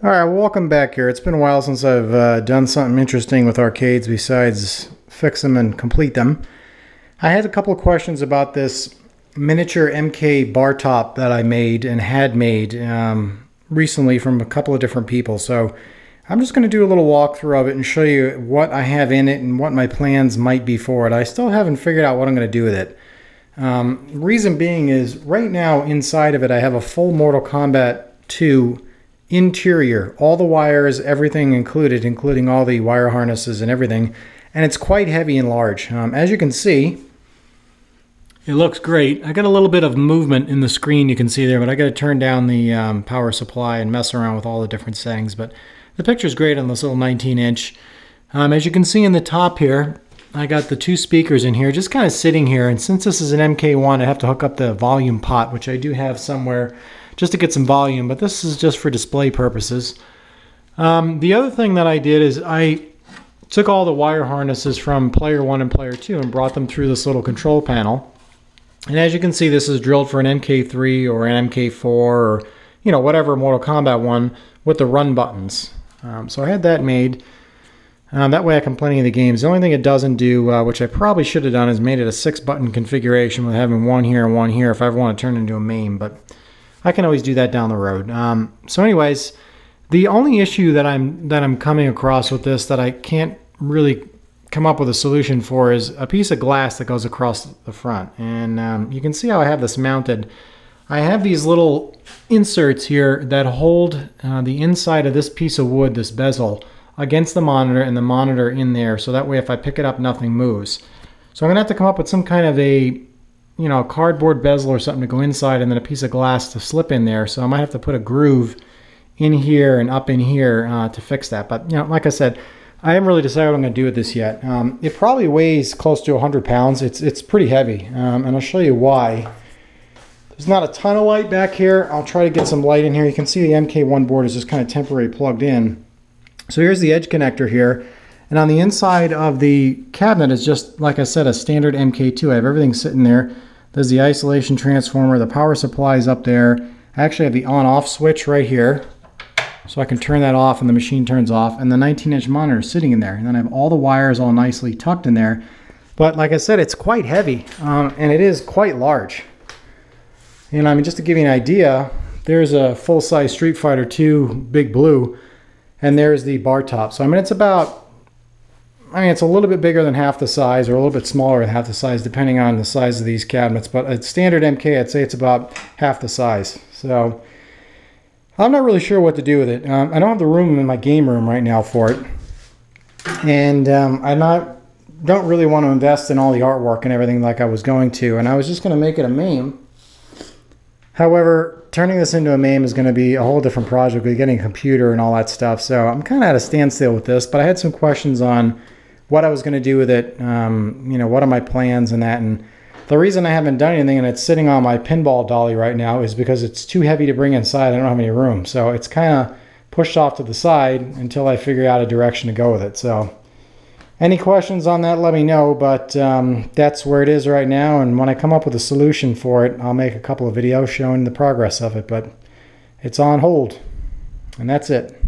Alright, well, welcome back here. It's been a while since I've done something interesting with arcades besides fix them and complete them. I had a couple of questions about this miniature MK Bartop that I made and had made recently from a couple of different people. So I'm just going to do a little walkthrough of it and show you what I have in it and what my plans might be for it. I still haven't figured out what I'm going to do with it. Reason being is right now inside of it I have a full Mortal Kombat 2 interior, all the wires, everything included, including all the wire harnesses and everything, and it's quite heavy and large. As you can see, it looks great. I got a little bit of movement in the screen you can see there, but I got to turn down the power supply and mess around with all the different settings, but the picture's great on this little 19-inch. As you can see in the top here, I got the two speakers in here just kind of sitting here, and since this is an MK1 I have to hook up the volume pot, which I do have somewhere just to get some volume, but this is just for display purposes. The other thing that I did is I took all the wire harnesses from player 1 and player 2 and brought them through this little control panel. And as you can see, this is drilled for an MK3 or an MK4 or, you know, whatever Mortal Kombat one with the run buttons. So I had that made. That way I can play any of the games. The only thing it doesn't do, which I probably should have done, is made it a 6-button configuration with having one here and one here if I ever want to turn it into a MAME, but I can always do that down the road. So anyways, the only issue that I'm coming across with this that I can't really come up with a solution for is a piece of glass that goes across the front. And you can see how I have this mounted. I have these little inserts here that hold the inside of this piece of wood, this bezel, against the monitor and the monitor in there, so that way if I pick it up nothing moves. So I'm gonna have to come up with some kind of a, you know, cardboard bezel or something to go inside and then a piece of glass to slip in there. So I might have to put a groove in here and up in here to fix that. But, you know, like I said, I haven't really decided what I'm going to do with this yet. It probably weighs close to 100 pounds. It's pretty heavy, and I'll show you why. There's not a ton of light back here. I'll try to get some light in here. You can see the MK1 board is just kind of temporary plugged in. So here's the edge connector here. And on the inside of the cabinet is just, like I said, a standard MK2. I have everything sitting there. There's the isolation transformer. The power supply is up there. I actually have the on-off switch right here, so I can turn that off and the machine turns off. And the 19-inch monitor is sitting in there. And then I have all the wires all nicely tucked in there. But like I said, it's quite heavy, and it is quite large. And I mean, just to give you an idea, there's a full-size Street Fighter II Big Blue, and there's the Bartop. So I mean, it's about, it's a little bit bigger than half the size, or a little bit smaller than half the size, depending on the size of these cabinets. But a standard MK, I'd say it's about half the size. So I'm not really sure what to do with it. I don't have the room in my game room right now for it, and don't really want to invest in all the artwork and everything like I was going to. And I was just going to make it a MAME. However, turning this into a MAME is going to be a whole different project with getting a computer and all that stuff. So I'm kind of at a standstill with this, but I had some questions on what I was going to do with it. You know, what are my plans and that. And the reason I haven't done anything and it's sitting on my pinball dolly right now is because it's too heavy to bring inside. I don't have any room. So it's kind of pushed off to the side until I figure out a direction to go with it. So any questions on that, let me know, but that's where it is right now, and when I come up with a solution for it, I'll make a couple of videos showing the progress of it, but it's on hold, and that's it.